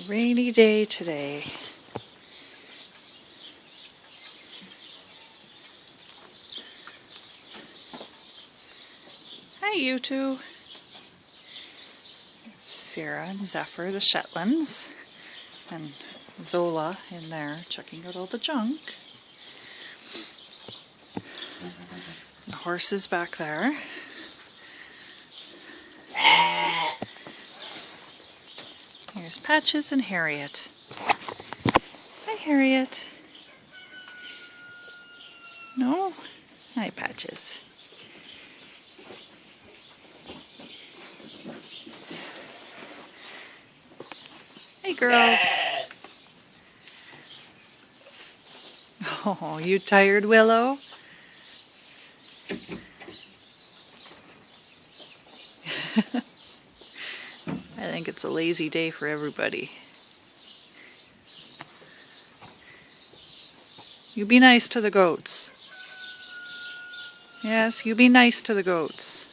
Rainy day today. Hi, you two. Sarah and Zephyr, the Shetlands, and Zola in there checking out all the junk. The horses back there. Here's Patches and Harriet. Hi, Harriet. No? Hi, Patches. Hey, girls. Oh, you tired, Willow? I think it's a lazy day for everybody. You be nice to the goats. Yes, you be nice to the goats.